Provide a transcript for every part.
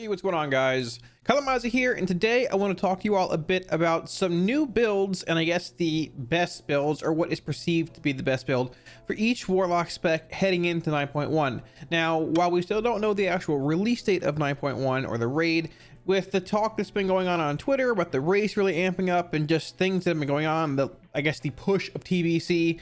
Hey, what's going on, guys? Kalamazi here, and today I want to talk to you all a bit about some new builds, and I guess the best builds, or what is perceived to be the best build for each Warlock spec heading into 9.1. Now, while we still don't know the actual release date of 9.1 or the raid, with the talk that's been going on Twitter about the race really amping up and just things that have been going on, I guess the push of TBC,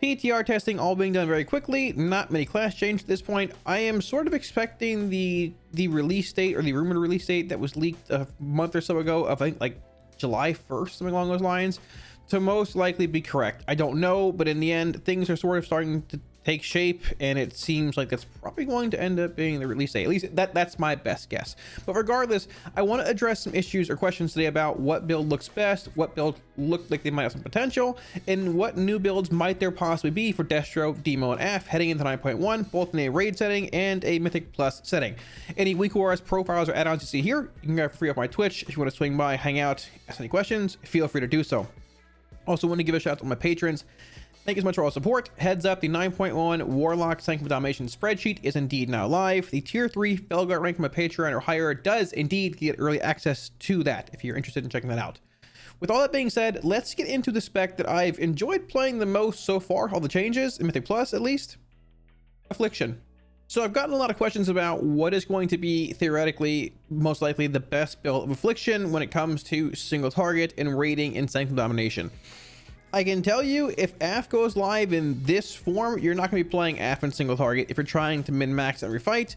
PTR testing all being done very quickly, not many class change at this point, I am sort of expecting the release date, or the rumored release date that was leaked a month or so ago of, I think, like July 1st, something along those lines, to most likely be correct. I don't know, but in the end, things are sort of starting to take shape, and it seems like that's probably going to end up being the release date. At least that's my best guess. But regardless, I want to address some issues or questions today about what build looks best, what build look like they might have some potential, and what new builds might there possibly be for Destro, Demo, and Aff heading into 9.1, both in a raid setting and a Mythic Plus setting. Any weak ORS profiles or add-ons you see here, you can grab free off my Twitch. If you want to swing by, hang out, ask any questions, feel free to do so. Also want to give a shout out to my patrons. Thank you so much for all support. Heads up, the 9.1 Warlock Sanctum of Domination spreadsheet is indeed now live. The tier 3 Felguard rank from a Patreon or higher does indeed get early access to that if you're interested in checking that out. With all that being said, let's get into the spec that I've enjoyed playing the most so far, all the changes, in Mythic Plus at least, Affliction. So I've gotten a lot of questions about what is going to be theoretically most likely the best build of Affliction when it comes to single target and raiding in Sanctum Domination. I can tell you, if Aff goes live in this form, you're not going to be playing Aff in single target if you're trying to min-max every fight,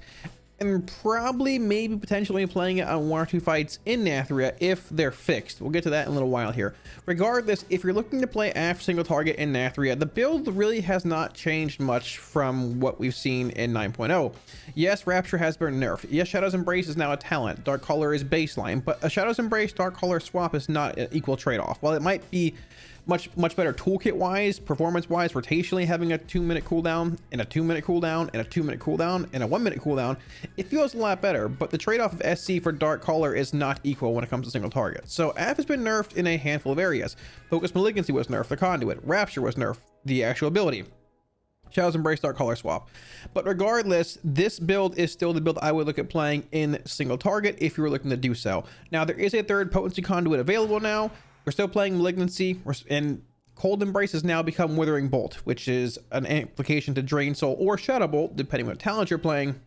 and probably maybe potentially playing it on 1 or 2 fights in Nathria if they're fixed. We'll get to that in a little while here. Regardless, if you're looking to play Aff single target in Nathria, the build really has not changed much from what we've seen in 9.0. Yes, Rapture has been nerfed. Yes, Shadow's Embrace is now a talent. Dark Color is baseline, but a Shadow's Embrace Dark Color swap is not an equal trade-off. While it might be much better toolkit wise, performance wise, rotationally having a 2-minute cooldown and a 2-minute cooldown and a 2-minute cooldown and a 1-minute cooldown, it feels a lot better, but the trade-off of SC for Dark Color is not equal when it comes to single target. So Aff has been nerfed in a handful of areas. Focus Malignancy was nerfed, the Conduit. Rapture was nerfed, the actual ability. Shadow's Embrace Dark Color swap. But regardless, this build is still the build I would look at playing in single target if you were looking to do so. Now, there is a third Potency Conduit available now. We're still playing Malignancy, and Cold Embrace has now become Withering Bolt, which is an application to Drain Soul or Shadow Bolt, depending on what talent you're playing,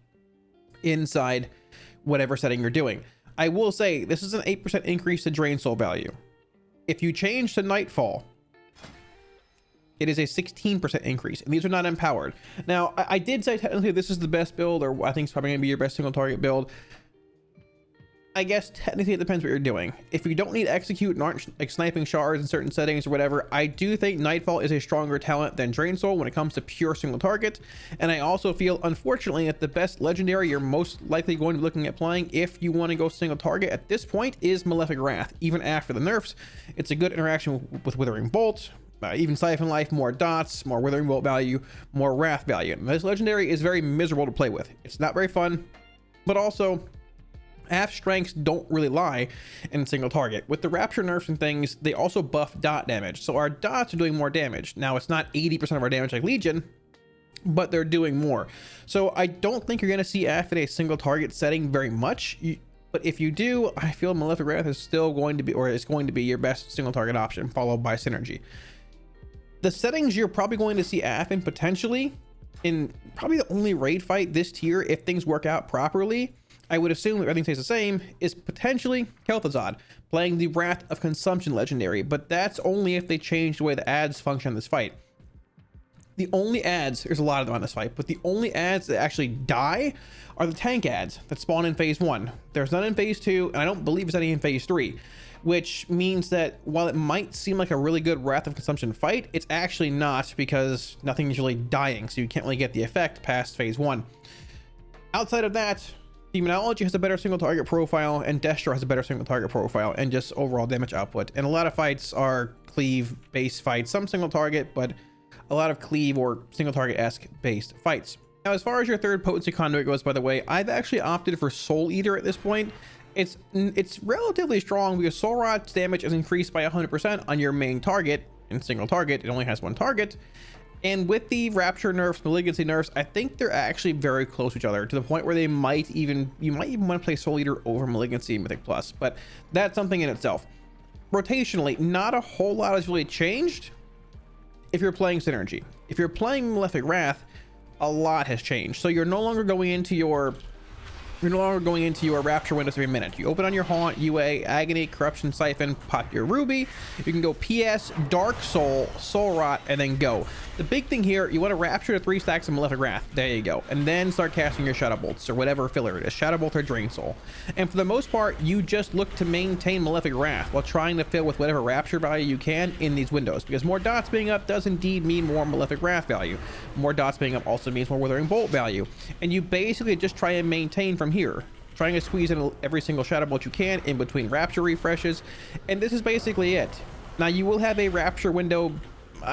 inside whatever setting you're doing. I will say, this is an 8% increase to Drain Soul value. If you change to Nightfall, it is a 16% increase, and these are not empowered. Now, I did say technically this is the best build, or I think it's probably going to be your best single target build. I guess technically it depends what you're doing. If you don't need execute and aren't like sniping shards in certain settings or whatever, I do think Nightfall is a stronger talent than Drain Soul when it comes to pure single target. And I also feel, unfortunately, that the best legendary you're most likely going to be looking at playing if you want to go single target at this point is Malefic Wrath. Even after the nerfs, it's a good interaction with Withering Bolt, even Siphon Life, more dots, more Withering Bolt value, more Wrath value. And this legendary is very miserable to play with. It's not very fun, but also Aff strengths don't really lie in single target. With the Rapture nerfs and things, they also buff dot damage, so our dots are doing more damage. Now, it's not 80% of our damage like Legion, but they're doing more. So I don't think you're going to see Aff in a single target setting very much, but if you do, I feel Malefic Wrath is still going to be, or is going to be, your best single target option, followed by Synergy. The settings you're probably going to see Aff in, potentially, in probably the only raid fight this tier, if things work out properly, I would assume that everything stays the same, is potentially Kel'Thuzad, playing the Wrath of Consumption legendary, but that's only if they change the way the ads function in this fight. The only ads, there's a lot of them on this fight, but the only ads that actually die are the tank ads that spawn in phase 1. There's none in phase 2, and I don't believe there's any in phase 3, which means that while it might seem like a really good Wrath of Consumption fight, it's actually not, because nothing is really dying, so you can't really get the effect past phase 1. Outside of that, Demonology has a better single target profile, and Destro has a better single target profile, and just overall damage output. And a lot of fights are cleave based fights, some single target, but a lot of cleave or single target-esque based fights. Now, as far as your third Potency Conduit goes, by the way, I've actually opted for Soul Eater at this point. It's relatively strong because Soul Rod's damage is increased by 100% on your main target. In single target, it only has one target. And with the Rapture nerfs, Malignancy nerfs, I think they're actually very close to each other, to the point where you might even want to play Soul Eater over Malignancy and Mythic Plus, but that's something in itself. Rotationally, not a whole lot has really changed if you're playing Synergy. If you're playing Malefic Wrath, a lot has changed. So you're no longer going into your Rapture windows every minute. You open on your Haunt, UA, Agony, Corruption, Siphon, pop your Ruby. You can go PS, Dark Soul, Soul Rot, and then go. The big thing here, you want to Rapture to 3 stacks of Malefic Wrath. There you go. And then start casting your Shadow Bolts, or whatever filler it is. Shadow Bolt or Drain Soul. And for the most part, you just look to maintain Malefic Wrath while trying to fill with whatever Rapture value you can in these windows. Because more dots being up does indeed mean more Malefic Wrath value. More dots being up also means more Withering Bolt value. And you basically just try and maintain from here, trying to squeeze in every single Shadow Bolt you can in between Rapture refreshes, and this is basically it. Now you will have a Rapture window,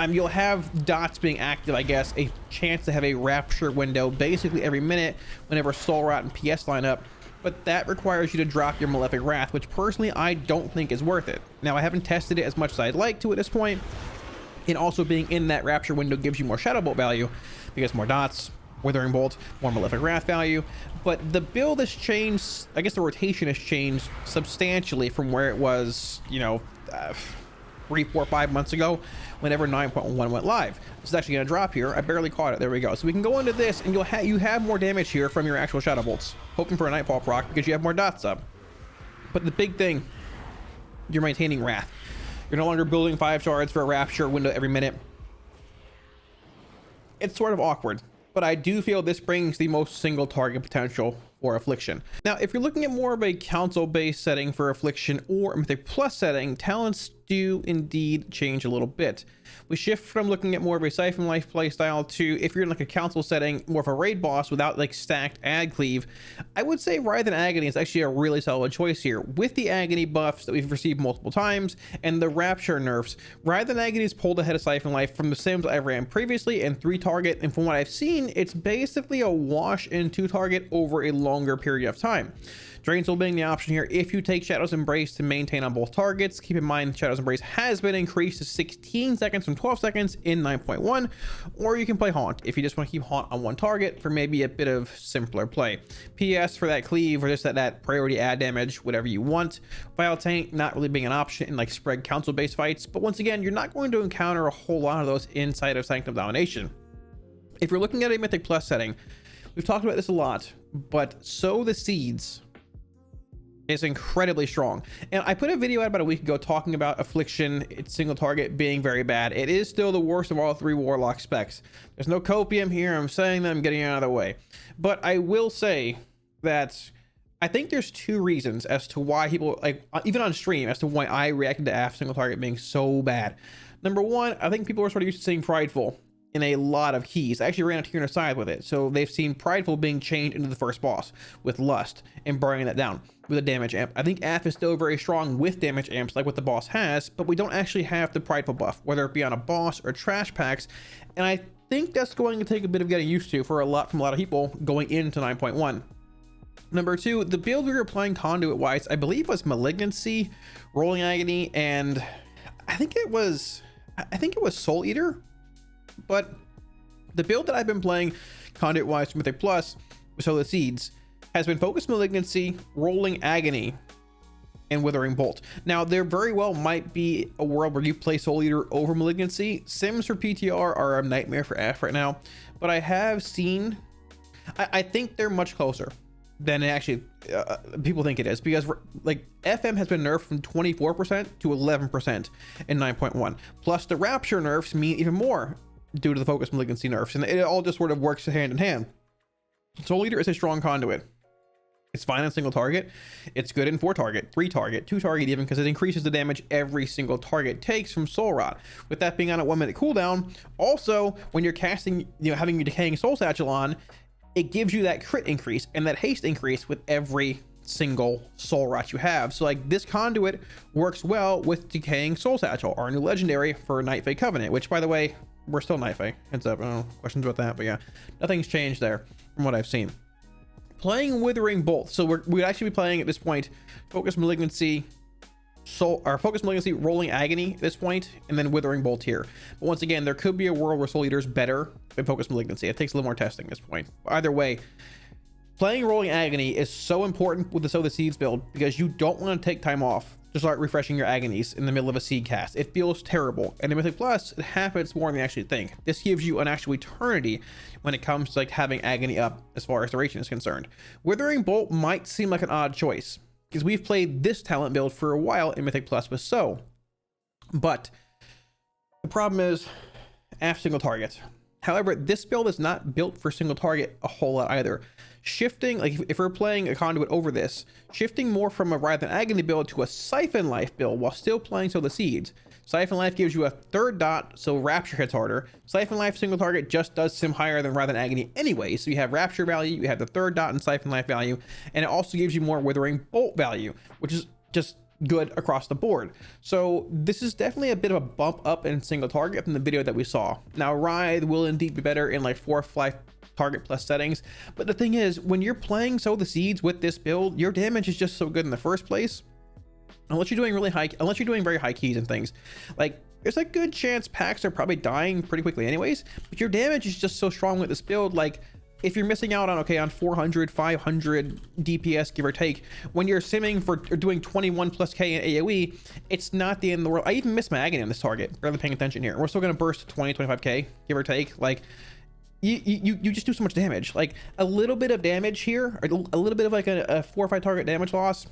you'll have dots being active, I guess, a chance to have a Rapture window basically every minute whenever Soul Rot and PS line up, but that requires you to drop your Malefic Wrath, which personally I don't think is worth it. Now I haven't tested it as much as I'd like to at this point, and also being in that Rapture window gives you more Shadow Bolt value, because more dots, Withering Bolt, more Malefic Wrath value. But the build has changed, I guess the rotation has changed substantially from where it was, you know, 3, 4, 5 months ago whenever 9.1 went live. This is actually going to drop here. I barely caught it. There we go. So we can go into this, and you have more damage here from your actual Shadow Bolts, hoping for a Nightfall proc because you have more dots up. But the big thing, you're maintaining Wrath. You're no longer building 5 shards for a Rapture window every minute. It's sort of awkward, but I do feel this brings the most single target potential for Affliction. Now, if you're looking at more of a council-based setting for Affliction or a Mythic Plus setting, talents do indeed change a little bit. We shift from looking at more of a Siphon Life playstyle to, if you're in like a council setting, more of a raid boss without like stacked ad cleave. I would say Writhe and Agony is actually a really solid choice here. With the Agony buffs that we've received multiple times and the Rapture nerfs, Writhe and Agony is pulled ahead of Siphon Life from the sims I ran previously and 3 target, and from what I've seen, it's basically a wash in 2 target over a longer period of time. Drain Soul being the option here if you take Shadow's Embrace to maintain on both targets. Keep in mind Shadow's Embrace has been increased to 16 seconds from 12 seconds in 9.1, or you can play Haunt if you just want to keep Haunt on one target for maybe a bit of simpler play. PS for that cleave or just that priority add damage, whatever you want. Vile Tank not really being an option in like spread council based fights, but once again, you're not going to encounter a whole lot of those inside of Sanctum Domination. If you're looking at a Mythic Plus setting, we've talked about this a lot, but Sow the Seeds is incredibly strong. And I put a video out about a week ago talking about Affliction, its single target being very bad. It is still the worst of all 3 Warlock specs. There's no copium here. I'm saying that, I'm getting out of the way. But I will say that I think there's 2 reasons as to why people, like even on stream, as to why I reacted to AF single target being so bad. Number 1, I think people are sort of used to seeing Prideful in a lot of keys. I actually ran a Tyranno side with it, so they've seen Prideful being chained into the first boss with Lust and burning that down with a damage amp. I think AF is still very strong with damage amps like what the boss has, but we don't actually have the Prideful buff, whether it be on a boss or trash packs, and I think that's going to take a bit of getting used to from a lot of people going into 9.1. Number 2, the build we were playing conduit wise, I believe was Malignancy, Rolling Agony, and I think it was Soul Eater. But the build that I've been playing conduit wise Mythic Plus with Sow the Seeds has been Focused Malignancy, Rolling Agony, and Withering Bolt. Now there very well might be a world where you play Soul Eater over Malignancy. Sims for PTR are a nightmare for AF right now, but I have seen, I think they're much closer than actually people think it is, because like FM has been nerfed from 24% to 11% in 9.1, plus the Rapture nerfs mean even more due to the Focused Malignancy nerfs, and it all just sort of works hand in hand. Soul Eater is a strong conduit. It's fine on single target. It's good in 4 target, 3 target, 2 target even, because it increases the damage every single target takes from Soul Rot. With that being on a 1-minute cooldown, also when you're casting, having your Decaying Soul Satchel on, it gives you that crit increase and that haste increase with every single Soul Rot you have. So like this conduit works well with Decaying Soul Satchel, our new legendary for Night Fae Covenant, which by the way, we're still Night Fae. Heads up, I don't know, questions about that, but yeah, nothing's changed there from what I've seen. Playing Withering Bolt, so we'd actually be playing at this point Focused Malignancy, Soul or Focus Malignancy, Rolling Agony at this point, and then Withering Bolt here. But once again, there could be a world where Soul Eater is better than Focus Malignancy. It takes a little more testing at this point. Either way, playing Rolling Agony is so important with the Sow the Seeds build because you don't want to take time off to start refreshing your agonies in the middle of a seed cast. It feels terrible. And in Mythic Plus, it happens more than you actually think. This gives you an actual eternity when it comes to like having agony up as far as duration is concerned. Withering Bolt might seem like an odd choice because we've played this talent build for a while in Mythic Plus with Sow. But the problem is single target. However, this build is not built for single target a whole lot either. Shifting, like if we're playing a conduit over this, shifting more from a Wrath and Agony build to a Siphon Life build while still playing Sow the Seeds. Siphon Life gives you a third dot, so Rapture hits harder. Siphon Life single target just does sim higher than Wrath and Agony anyway, so you have Rapture value, you have the third dot and Siphon Life value, and it also gives you more Withering Bolt value, which is just good across the board. So this is definitely a bit of a bump up in single target from the video that we saw. Now Writhe will indeed be better in like 4-5 target plus settings, but the thing is, when you're playing Sow the Seeds with this build, your damage is just so good in the first place. Unless you're doing very high keys and things, like there's a good chance packs are probably dying pretty quickly anyways, but your damage is just so strong with this build. Like if you're missing out on 400 500 DPS give or take when you're simming for or doing 21 plus K in AoE, it's not the end of the world. I even missed my agony on this target, barely paying attention here. We're still gonna burst 20 25k give or take. Like you just do so much damage. Like a little bit of damage here, or a little bit of like a 4 or 5 target damage loss,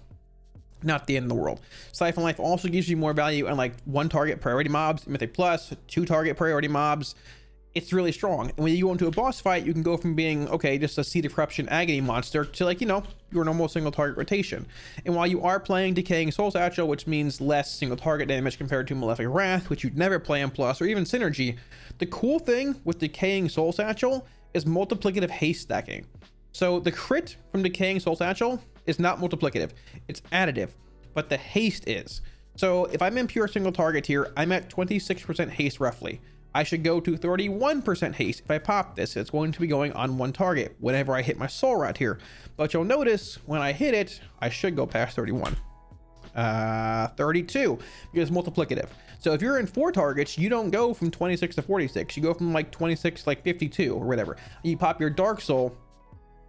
not the end of the world. Siphon Life also gives you more value on like 1 target priority mobs, Mythic Plus, 2 target priority mobs. It's really strong. And when you go into a boss fight, you can go from being, okay, just a Seed of Corruption agony monster to like, your normal single target rotation. And while you are playing Decaying Soul Satchel, which means less single target damage compared to Malefic Wrath, which you'd never play in Plus, or even Synergy, the cool thing with Decaying Soul Satchel is multiplicative haste stacking. So the crit from Decaying Soul Satchel is not multiplicative, it's additive, but the haste is. So if I'm in pure single target here, I'm at 26% haste roughly. I should go to 31% haste if I pop this. It's going to be going on 1 target whenever I hit my soul rat here. But you'll notice when I hit it, I should go past 31. 32 because multiplicative. So if you're in 4 targets, you don't go from 26 to 46. You go from like 26 to like 52 or whatever. You pop your Dark Soul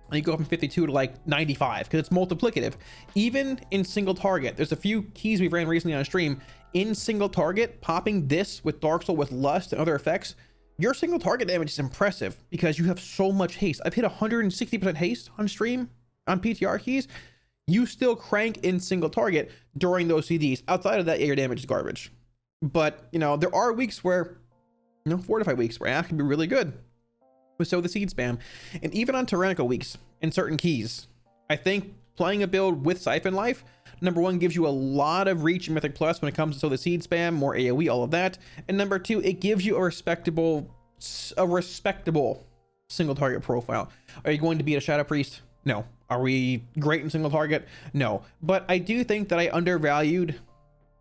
and you go from 52 to like 95 because it's multiplicative. Even in single target, there's a few keys we ran recently on stream. In single target, popping this with Dark Soul with Lust and other effects, your single target damage is impressive because you have so much haste. I've hit 160% haste on stream on PTR keys. You still crank in single target during those CDs. Outside of that, yeah, your damage is garbage. But there are weeks where 4 to 5 weeks where AF can be really good with Sow the Seed spam, and even on Tyrannical weeks in certain keys. I think playing a build with Siphon Life, number 1, gives you a lot of reach in Mythic Plus when it comes to Sow the Seed spam, more AoE, all of that. And number 2, it gives you a respectable single target profile. Are you going to beat a Shadow Priest? No. Are we great in single target? No. But I do think that I undervalued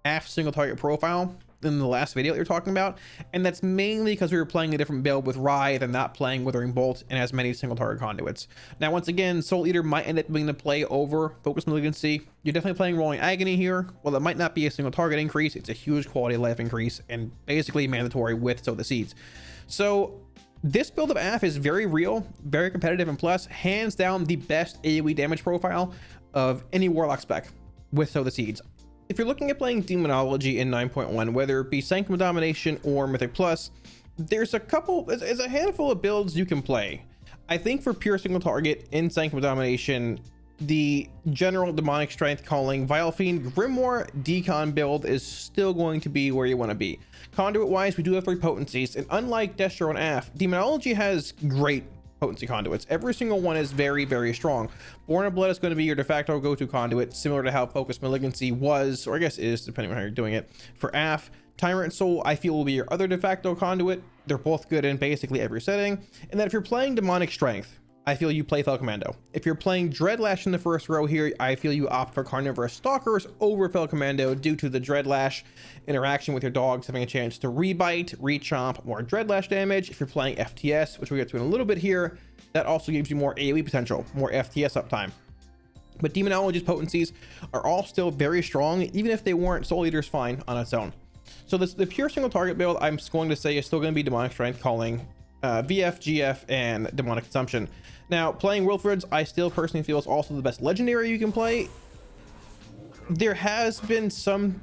AF single target profile in the last video that you're talking about, and that's mainly because we were playing a different build with Writhe and not playing Withering Bolt and as many single target conduits. Now once again, Soul Eater might end up being the play over Focus Malignancy. You're definitely playing Rolling Agony here. Well, it might not be a single target increase, it's a huge quality of life increase and basically mandatory with Sow the Seeds. So this build of AF is very real, very competitive, and plus hands down the best AoE damage profile of any Warlock spec with Sow the Seeds. If you're looking at playing Demonology in 9.1, whether it be Sanctum of Domination or Mythic Plus, there's a handful of builds you can play. I think for pure single target in Sanctum of Domination, the general demonic strength calling Vile Fiend Grimoire Decon build is still going to be where you want to be. Conduit wise, we do have 3 potencies, and unlike Destro and AF, Demonology has great potency conduits. Every single one is very, very strong. Born of Blood is going to be your de facto go-to conduit, similar to how Focus Malignancy was, or I guess is, depending on how you're doing it. For AF, Tyrant Soul, I feel, will be your other de facto conduit. They're both good in basically every setting. And then if you're playing Demonic Strength, I feel you play Fel Commando. If you're playing Dreadlash in the first row here, I feel you opt for Carnivorous Stalkers over Fel Commando due to the Dreadlash interaction with your dogs having a chance to rebite, rechomp, more Dreadlash damage. If you're playing FTS, which we'll get to in a little bit here, that also gives you more AoE potential, more FTS uptime. But Demonology's potencies are all still very strong, even if they weren't. Soul Eater's fine on its own. So the pure single target build, I'm going to say, is still going to be Demonic Strength, Calling, VF, GF, and Demonic Consumption. Now, playing Wilfrids, I still personally feel is also the best legendary you can play. There's been some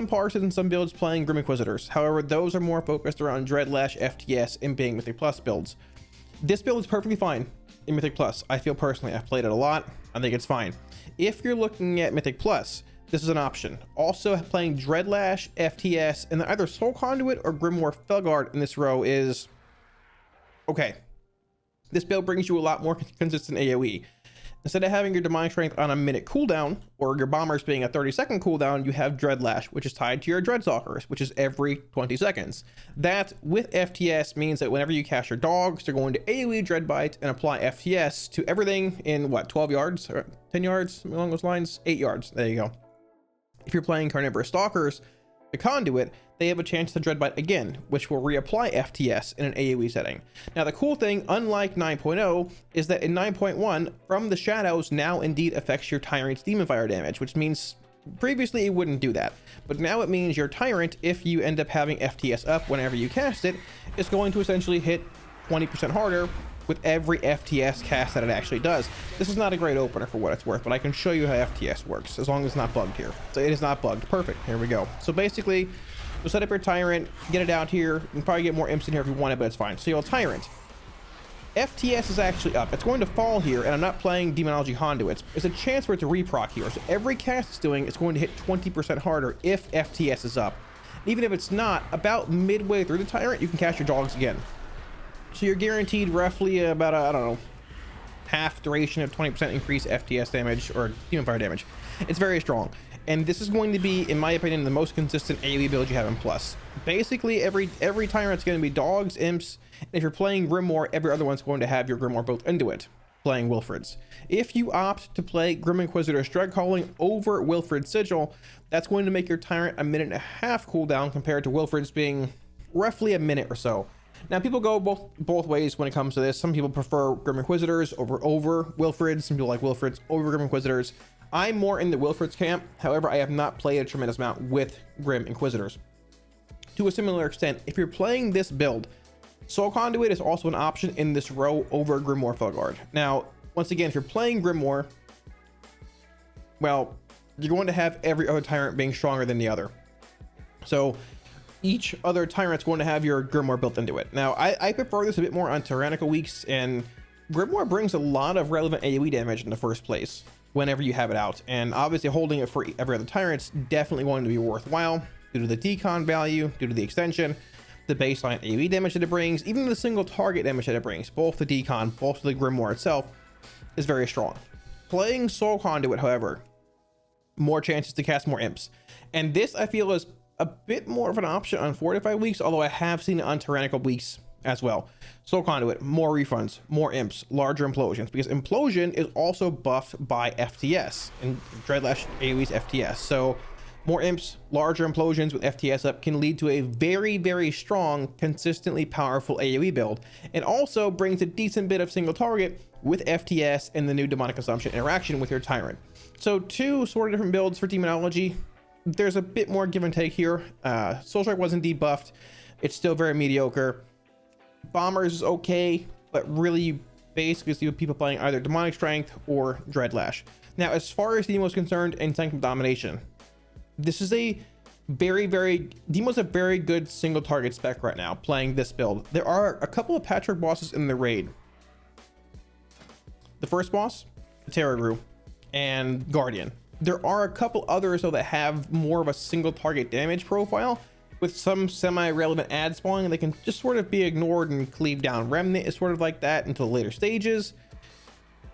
parsons and some builds playing Grim Inquisitors. However, those are more focused around Dreadlash, FTS, and being Mythic Plus builds. This build is perfectly fine in Mythic Plus. I feel personally, I've played it a lot. I think it's fine. If you're looking at Mythic Plus, this is an option. Also, playing Dreadlash, FTS, and then either Soul Conduit or Grimoire Felguard in this row is okay. This build brings you a lot more consistent AoE. Instead of having your Demonic Strength on a minute cooldown, or your Bombers being a 30-second cooldown, you have Dreadlash, which is tied to your Dreadstalkers, which is every 20 seconds. That, with FTS, means that whenever you cast your dogs, they're going to AoE Dreadbite and apply FTS to everything in, what, 12 yards? Or 10 yards? Something along those lines? 8 yards. There you go. If you're playing Carnivorous Stalkers, the Conduit, they have a chance to Dreadbite again, which will reapply FTS in an AoE setting. Now, the cool thing, unlike 9.0, is that in 9.1, from the shadows now indeed affects your Tyrant's Demon Fire damage, which means previously it wouldn't do that. But now it means your Tyrant, if you end up having FTS up whenever you cast it, is going to essentially hit 20% harder with every FTS cast that it actually does. This is not a great opener for what it's worth, but I can show you how FTS works, as long as it's not bugged here. So it is not bugged. Perfect. Here we go. So basically, you'll set up your Tyrant, get it out here. You can probably get more imps in here if you want it, but it's fine. So you'll Tyrant. FTS is actually up. It's going to fall here, and I'm not playing Demonology Conduits. There's a chance for it to reproc here. So every cast it's doing, it's going to hit 20% harder if FTS is up. Even if it's not, about midway through the Tyrant, you can cast your dogs again. So you're guaranteed roughly about, I don't know, half duration of 20% increase FTS damage or Demon Fire damage. It's very strong. And this is going to be, in my opinion, the most consistent AoE build you have in Plus. Basically, every Tyrant's going to be dogs, imps, and if you're playing Grimoire, every other one's going to have your Grimoire built into it, playing Wilfrids. If you opt to play Grim Inquisitor Strike Calling over Wilfrid Sigil, that's going to make your Tyrant a minute and a half cooldown compared to Wilfrid's being roughly a minute or so. Now, people go both ways when it comes to this. Some people prefer Grim Inquisitors over Wilfrids. Some people like Wilfrids over Grim Inquisitors. I'm more in the Wilfrids camp. However, I have not played a tremendous amount with Grim Inquisitors. To a similar extent, if you're playing this build, Soul Conduit is also an option in this row over Grimoire Felguard. Now, once again, if you're playing Grimoire, well, you're going to have every other Tyrant being stronger than the other. So each other Tyrant's going to have your Grimoire built into it. Now, I prefer this a bit more on Tyrannical weeks, and Grimoire brings a lot of relevant AoE damage in the first place whenever you have it out. And obviously holding it for every other Tyrant's definitely going to be worthwhile due to the decon value, due to the extension, the baseline AoE damage that it brings, even the single target damage that it brings. Both the decon, both the Grimoire itself is very strong. Playing Soul Conduit, however, more chances to cast more imps. And this, I feel, is a bit more of an option on Fortified weeks, although I have seen it on Tyrannical weeks as well. Soul Conduit, more refunds, more imps, larger implosions, because implosion is also buffed by FTS, and Dreadlash AoE's FTS. So more imps, larger implosions with FTS up can lead to a very, very strong, consistently powerful AoE build, and also brings a decent bit of single target with FTS and the new Demonic Consumption interaction with your Tyrant. So two sort of different builds for Demonology. There's a bit more give and take here. Soul Strike wasn't debuffed. It's still very mediocre. Bombers is okay, but really you basically see people playing either Demonic Strength or Dreadlash. Now, as far as Demo's concerned in Sanctum Domination, this is a Demo's a very good single target spec right now playing this build. There are a couple of patchwork bosses in the raid. The first boss, the Terragru, and Guardian. There are a couple others though that have more of a single target damage profile with some semi-relevant ad spawning, and they can just sort of be ignored and cleave down. Remnant is sort of like that until later stages.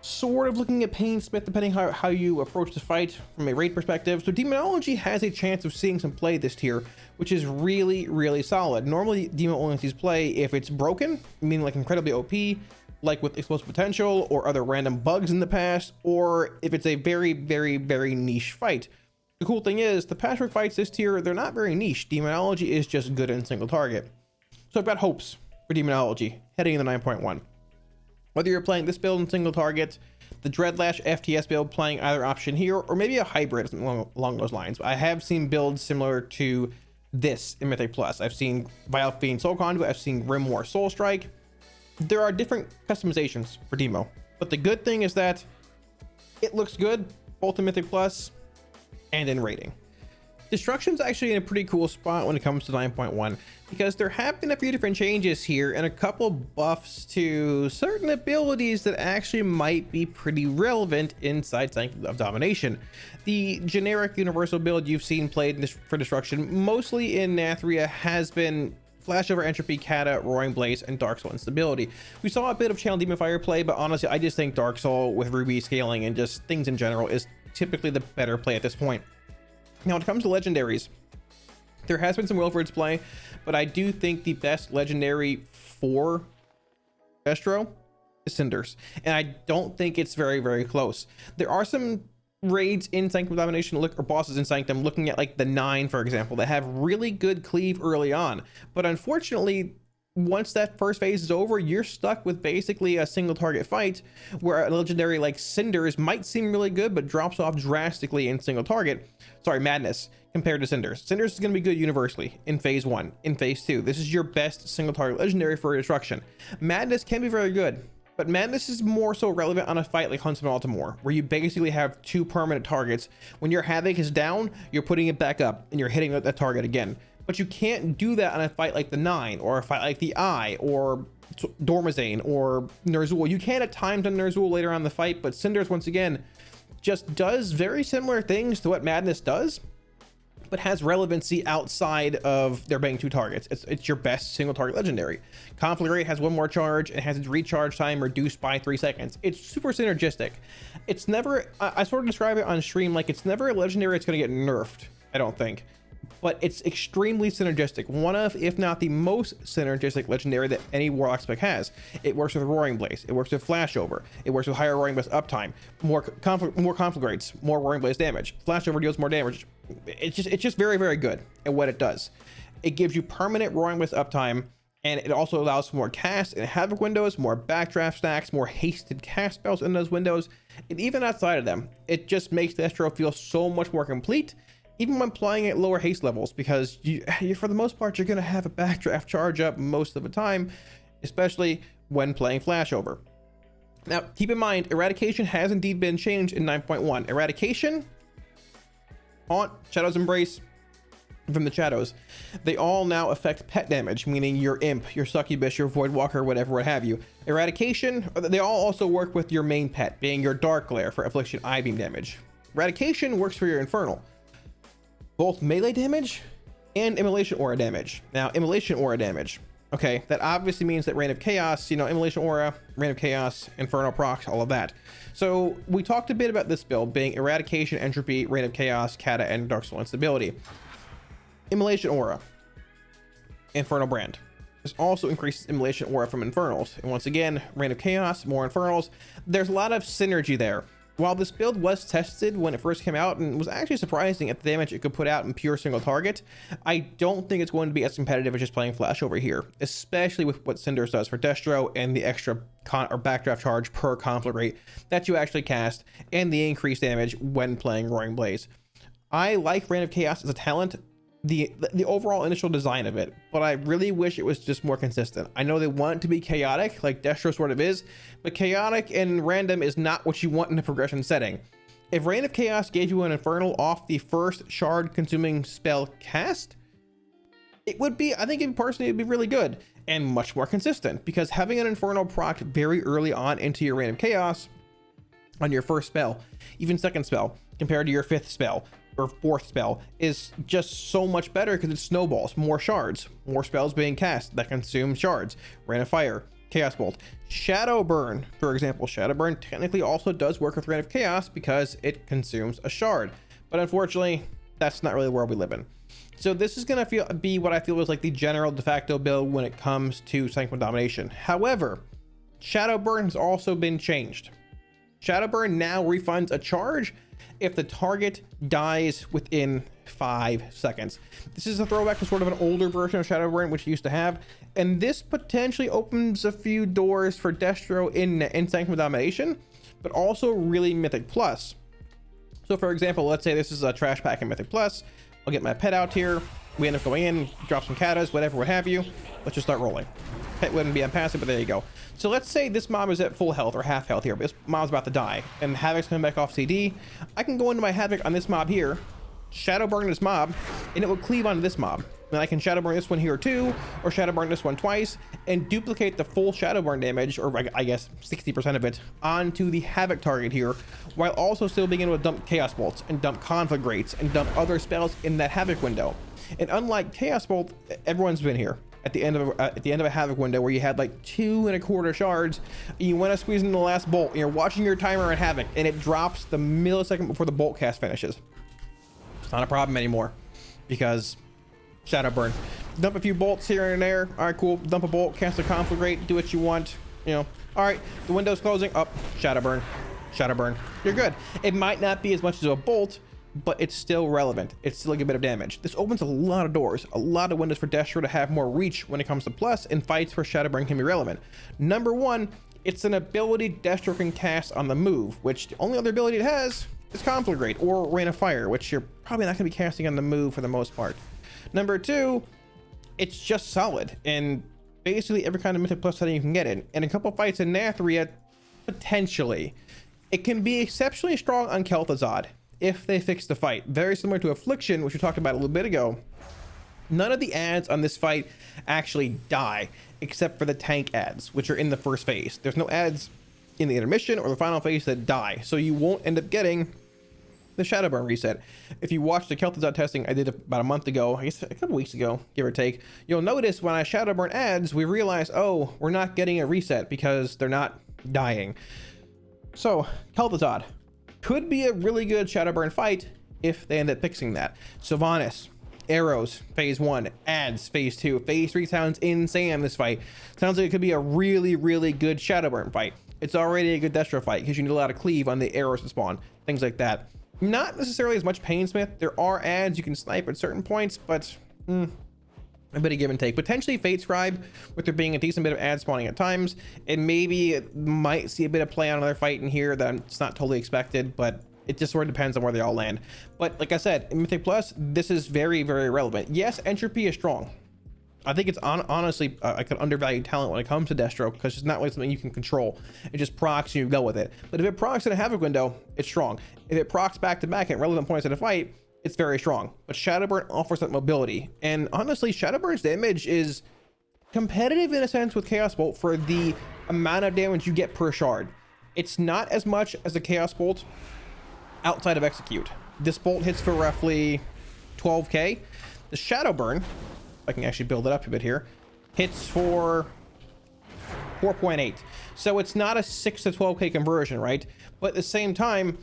Sort of looking at Painsmith depending how you approach the fight from a raid perspective. So Demonology has a chance of seeing some play this tier, which is really, really solid. Normally Demo only sees play if it's broken, meaning like incredibly OP, like with explosive potential or other random bugs in the past, or if it's a very, very, very niche fight. The cool thing is the patchwork fights this tier, they're not very niche. Demonology is just good in single target. So I've got hopes for Demonology heading into 9.1. Whether you're playing this build in single target, the Dreadlash FTS build playing either option here, or maybe a hybrid along those lines. I have seen builds similar to this in Mythic Plus. I've seen Vile Fiend Soul Conduit, I've seen Grimoire Soul Strike. There are different customizations for Demo, but the good thing is that it looks good both in Mythic Plus and in rating. Destruction's actually in a pretty cool spot when it comes to 9.1, because there have been a few different changes here and a couple buffs to certain abilities that actually might be pretty relevant inside Sanctum of Domination. The generic universal build you've seen played for Destruction, mostly in Nathria, has been Flashover, Entropy, Kata, Roaring Blaze, and Dark Soul Instability. We saw a bit of Channel Demon Fire play, but honestly, I just think Dark Soul with Ruby scaling and just things in general is typically the better play at this point. Now, when it comes to legendaries, there has been some Wilfred's play, but I do think the best legendary for Destro is Cinders, and I don't think it's very, very close. There are some raids in Sanctum Domination, or bosses in Sanctum, looking at like the 9, for example, that have really good cleave early on, but unfortunately, once that first phase is over, you're stuck with basically a single target fight, where a legendary like Cinders might seem really good, but drops off drastically in single target. Sorry, Madness compared to Cinders. Cinders is going to be good universally in phase 1. In phase 2, this is your best single target legendary for Destruction. Madness can be very good, but Madness is more so relevant on a fight like Huntsman Altamore, where you basically have 2 permanent targets. When your Havoc is down, you're putting it back up and you're hitting that target again. But you can't do that on a fight like the 9, or a fight like the Eye, or Dormazane, or Ner'zhul. You can at times on Ner'zhul later on in the fight, but Cinders, once again, just does very similar things to what Madness does, but has relevancy outside of there being 2 targets. It's your best single target legendary. Conflagrate has 1 more charge and has its recharge time reduced by 3 seconds. It's super synergistic. It's never, I sort of describe it on stream like it's never a legendary that's going to get nerfed, I don't think. But it's extremely synergistic. One of, if not the most synergistic legendary that any Warlock spec has. It works with Roaring Blaze. It works with Flashover. It works with higher Roaring Blaze uptime. More Conflagrates, more Roaring Blaze damage. Flashover deals more damage. It's just very, very good at what it does. It gives you permanent Roaring Blaze uptime, and it also allows for more cast and Havoc windows, more backdraft stacks, more hasted cast spells in those windows, and even outside of them. It just makes Destro feel so much more complete, even when playing at lower haste levels, because you for the most part, you're going to have a backdraft charge up most of the time, especially when playing Flashover. Now, keep in mind, Eradication has indeed been changed in 9.1. Eradication, Haunt, Shadow's Embrace, from the Shadows, they all now affect pet damage, meaning your Imp, your Succubus, your Voidwalker, whatever, what have you. Eradication, they all also work with your main pet, being your Dark Glare for Affliction I-Beam damage. Eradication works for your Infernal, both melee damage and Immolation Aura damage. Now, Immolation Aura damage, okay, that obviously means that Reign of Chaos, you know, Immolation Aura, Reign of Chaos, Infernal procs, all of that. So we talked a bit about this build being Eradication, Entropy, Reign of Chaos, Kata, and Dark Soul Instability. Immolation Aura, Infernal Brand. This also increases Immolation Aura from Infernals. And once again, Reign of Chaos, more Infernals. There's a lot of synergy there. While this build was tested when it first came out and was actually surprising at the damage it could put out in pure single target, I don't think it's going to be as competitive as just playing Flashover here, especially with what Cinders does for Destro and the extra backdraft charge per conflagrate that you actually cast, and the increased damage when playing Roaring Blaze. I like Reign of Chaos as a talent, the overall initial design of it, but I really wish it was just more consistent. I know they want it to be chaotic like Destro sort of is, but chaotic and random is not what you want in a progression setting. If Reign of Chaos gave you an Infernal off the first shard consuming spell cast, it would be, I think it personally would be really good and much more consistent, because having an Infernal proc very early on into your Reign of Chaos on your first spell, even second spell, compared to your 5th spell or 4th spell, is just so much better because it snowballs more shards, more spells being cast that consume shards. Rain of Fire, Chaos Bolt, Shadowburn, for example. Shadowburn technically also does work with Reign of Chaos because it consumes a shard, but unfortunately that's not really the world we live in. So this is going to be what I feel is like the general de facto build when it comes to Sanctum Domination. However, Shadowburn has also been changed. Shadowburn now refunds a charge if the target dies within 5 seconds. This is a throwback to sort of an older version of Shadowburn, which you used to have, and this potentially opens a few doors for Destro in Sanctum Domination, but also really Mythic Plus. So for example, let's say this is a trash pack in Mythic Plus. I'll get my pet out here. We end up going in, drop some katas, whatever, what have you. Let's just start rolling. Pet wouldn't be on passive, but there you go. So let's say this mob is at full health or half health here, but this mob's about to die, and Havoc's coming back off CD. I can go into my Havoc on this mob here, Shadow Burn this mob, and it will cleave onto this mob. Then I can Shadow Burn this one here too, or Shadow Burn this one twice, and duplicate the full Shadow Burn damage, or I guess 60% of it, onto the Havoc target here, while also still being able to dump Chaos Bolts, and dump Conflagrates, and dump other spells in that Havoc window. And unlike Chaos Bolt, everyone's been here at the end of a Havoc window where you had like 2 1/4 shards, and you want to squeeze in the last bolt, and you're watching your timer at Havoc, and it drops the millisecond before the bolt cast finishes. It's not a problem anymore because Shadow Burn. Dump a few bolts here and there. All right, cool. Dump a bolt, cast a Conflagrate, do what you want. You know. All right, the window's closing. Up, Shadow Burn, Shadow Burn. You're good. It might not be as much as a bolt, but it's still relevant. It's still a good bit of damage. This opens a lot of doors, a lot of windows for Destro to have more reach when it comes to plus, and fights where Shadow Burn can be relevant. Number one, it's an ability Destro can cast on the move, which the only other ability it has is Conflagrate or Rain of Fire, which you're probably not going to be casting on the move for the most part. Number two, it's just solid in basically every kind of Mythic Plus setting you can get in. And a couple fights in Nathria, potentially. It can be exceptionally strong on Kel'Thuzad if they fix the fight. Very similar to Affliction, which we talked about a little bit ago. None of the ads on this fight actually die, except for the tank ads, which are in the first phase. There's no ads in the intermission or the final phase that die, so you won't end up getting the Shadowburn reset. If you watch the Kel'Thuzad testing I did about a month ago, I guess a couple weeks ago, give or take, you'll notice when I Shadowburn ads, we realize, oh, we're not getting a reset because they're not dying. So Kel'Thuzad could be a really good Shadowburn fight if they end up fixing that. Sylvanas, arrows, phase 1, ads, phase 2, phase 3 sounds insane in this fight. Sounds like it could be a really, really good Shadowburn fight. It's already a good Destro fight because you need a lot of cleave on the arrows to spawn, things like that. Not necessarily as much Painsmith. There are ads you can snipe at certain points, but a bit of give and take. Potentially Fate Scribe, with there being a decent bit of ad spawning at times, and maybe it might see a bit of play on another fight in here that it's not totally expected, but it just sort of depends on where they all land. But like I said, in Mythic Plus, this is very, very relevant. Yes, Entropy is strong. I think it's honestly like an undervalued talent when it comes to Destro, because it's not really something you can control. It just procs and you go with it. But if it procs in a Havoc window, it's strong. If it procs back to back at relevant points in a fight, it's very strong. But Shadowburn offers that mobility. And honestly, Shadowburn's damage is competitive in a sense with Chaos Bolt for the amount of damage you get per shard. It's not as much as the Chaos Bolt outside of Execute. This bolt hits for roughly 12k. The Shadowburn, I can actually build it up a bit here, hits for 4.8. So it's not a 6 to 12k conversion, right? But at the same time,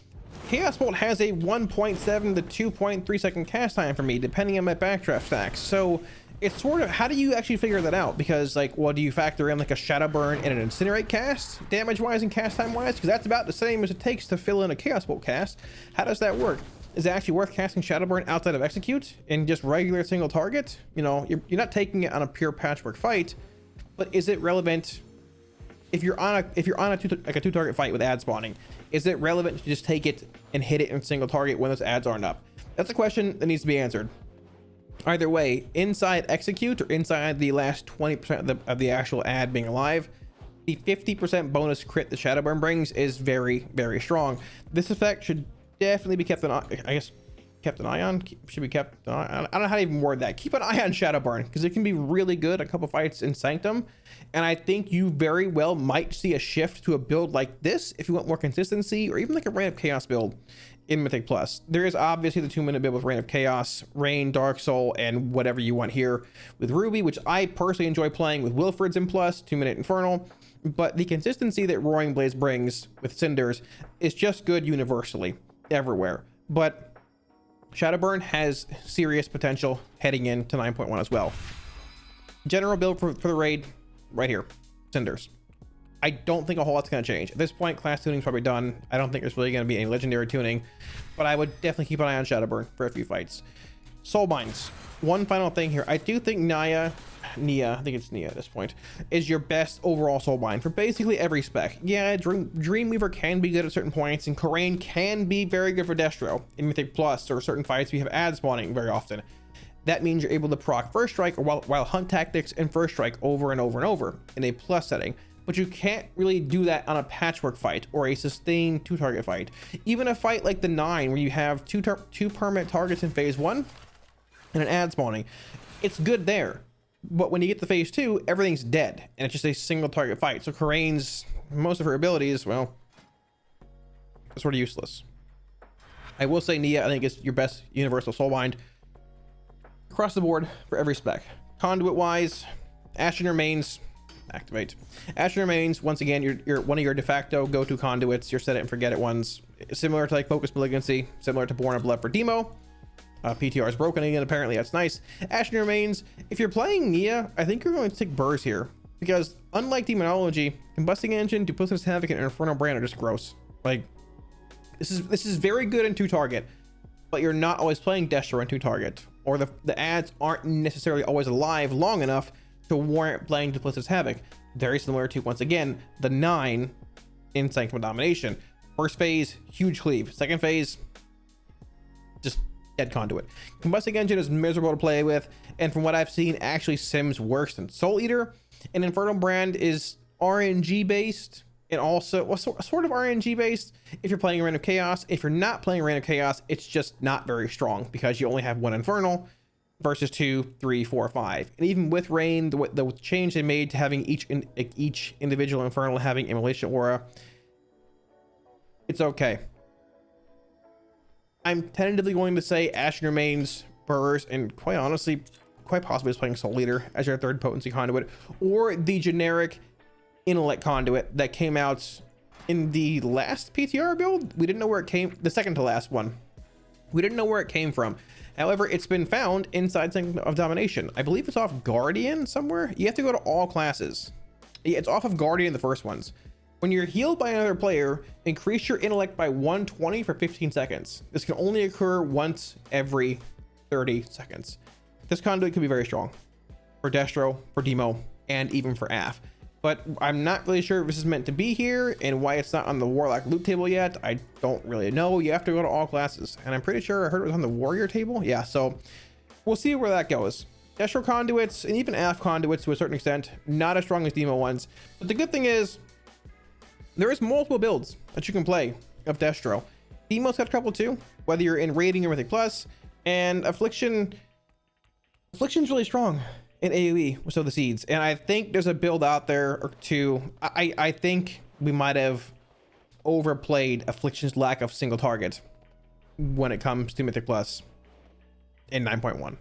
Chaos Bolt has a 1.7 to 2.3 second cast time for me, depending on my backdraft stacks. So it's sort of, how do you actually figure that out? Because like, well, do you factor in like a Shadow Burn and an Incinerate cast, damage wise and cast time wise? Because that's about the same as it takes to fill in a Chaos Bolt cast. How does that work? Is it actually worth casting Shadowburn outside of Execute in just regular single target? You know, you're not taking it on a pure patchwork fight, but is it relevant if you're on a two target fight with ad spawning? Is it relevant to just take it and hit it in single target when those ads aren't up? That's a question that needs to be answered. Either way, inside Execute or inside the last 20% of the actual ad being alive, the 50% bonus crit the Shadowburn brings is very, very strong. This effect should definitely be kept an eye, I guess, kept an eye on. Should be kept an eye on. I don't know how to even word that. Keep an eye on Shadowburn, because it can be really good a couple fights in Sanctum, and I think you very well might see a shift to a build like this if you want more consistency, or even like a Reign of Chaos build in Mythic Plus. There is obviously the 2-minute build with Reign of Chaos, Rain, Dark Soul, and whatever you want here with Ruby, which I personally enjoy playing with Wilfred's in Plus, 2-minute Infernal. But the consistency that Roaring Blaze brings with Cinders is just good universally, everywhere. But Shadowburn has serious potential heading into 9.1 as well. General build for the raid, right here, Cinders. I don't think a whole lot's going to change. At this point, class tuning's probably done. I don't think there's really going to be any legendary tuning, but I would definitely keep an eye on Shadowburn for a few fights. Soul Binds. One final thing here. I do think Naya Nia, I think it's Nia at this point, is your best overall soulbind for basically every spec. Yeah, Dreamweaver can be good at certain points, and Khura'in can be very good for Destro. In Mythic Plus or certain fights, we have ad spawning very often. That means you're able to proc First Strike or Wild Hunt Tactics and First Strike over and over and over in a plus setting. But you can't really do that on a patchwork fight or a sustained 2-target fight. Even a fight like the 9, where you have two permanent targets in phase 1 and an ad spawning, it's good there. But when you get to phase 2, everything's dead and it's just a single target fight. So Khura'in's, most of her abilities, well, sort of useless. I will say Nia, I think, is your best universal soulbind across the board for every spec. Conduit wise, Ashen Remains, activate. Ashen Remains, once again, you're one of your de facto go-to conduits, your set it and forget it ones, similar to like Focus Malignancy, similar to Born of Blood for Demo. PTR is broken again, apparently. That's nice. Ashen Remains, if you're playing Nia, I think you're going to take Burrs here, because unlike Demonology, Combusting Engine, Duplicitous Havoc, and Infernal Brand are just gross. Like, this is very good in 2-target, but you're not always playing Destro in 2-target, or the ads aren't necessarily always alive long enough to warrant playing Duplicitous Havoc. Very similar to, once again, the 9 in Sanctum of Domination. First phase, huge cleave. Second phase, just dead conduit. Combusting Engine is miserable to play with, and from what I've seen, actually sims worse than Soul Eater. And Infernal Brand is RNG based, and also, well, sort of RNG based if you're playing Reign of Chaos. If you're not playing Reign of Chaos, it's just not very strong, because you only have 1 Infernal versus 2, 3, 4, 5. And even with Reign, the change they made to having each individual Infernal having Immolation Aura, it's okay. I'm tentatively going to say Ashen Remains, Burrs, and quite honestly, quite possibly is playing Soul Eater as your 3rd potency conduit, or the generic Intellect conduit that came out in the last PTR build. We didn't know where it came, the second to last one. We didn't know where it came from. However, it's been found inside Sanctum of Domination. I believe it's off Guardian somewhere. You have to go to all classes. Yeah, it's off of Guardian, the first ones. When you're healed by another player, increase your intellect by 120 for 15 seconds. This can only occur once every 30 seconds. This conduit could be very strong for Destro, for Demo, and even for AF. But I'm not really sure if this is meant to be here and why it's not on the Warlock loot table yet. I don't really know. You have to go to all classes. And I'm pretty sure I heard it was on the Warrior table. Yeah, so we'll see where that goes. Destro conduits and even AF conduits to a certain extent, not as strong as Demo ones. But the good thing is, there is multiple builds that you can play of Destro. Demo's got a couple too, whether you're in Raiding or Mythic Plus. And Affliction's really strong in AoE with Sow the Seeds, and I think there's a build out there or two. I think we might have overplayed Affliction's lack of single target when it comes to Mythic Plus in 9.1.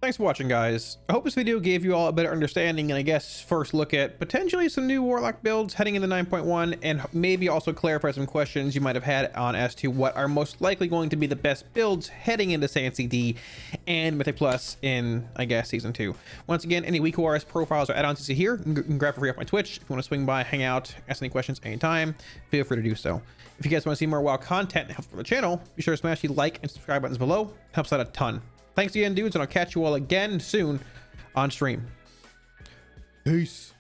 Thanks for watching, guys. I hope this video gave you all a better understanding and I guess first look at potentially some new Warlock builds heading into 9.1, and maybe also clarify some questions you might have had on as to what are most likely going to be the best builds heading into SANCD and Mythic Plus in, I guess, Season 2. Once again, any weak ORS profiles or add-ons you see here, you can grab for free off my Twitch. If you want to swing by, hang out, ask any questions anytime, feel free to do so. If you guys want to see more WoW content and help for the channel, be sure to smash the like and subscribe buttons below. It helps out a ton. Thanks again, dudes, and I'll catch you all again soon on stream. Peace.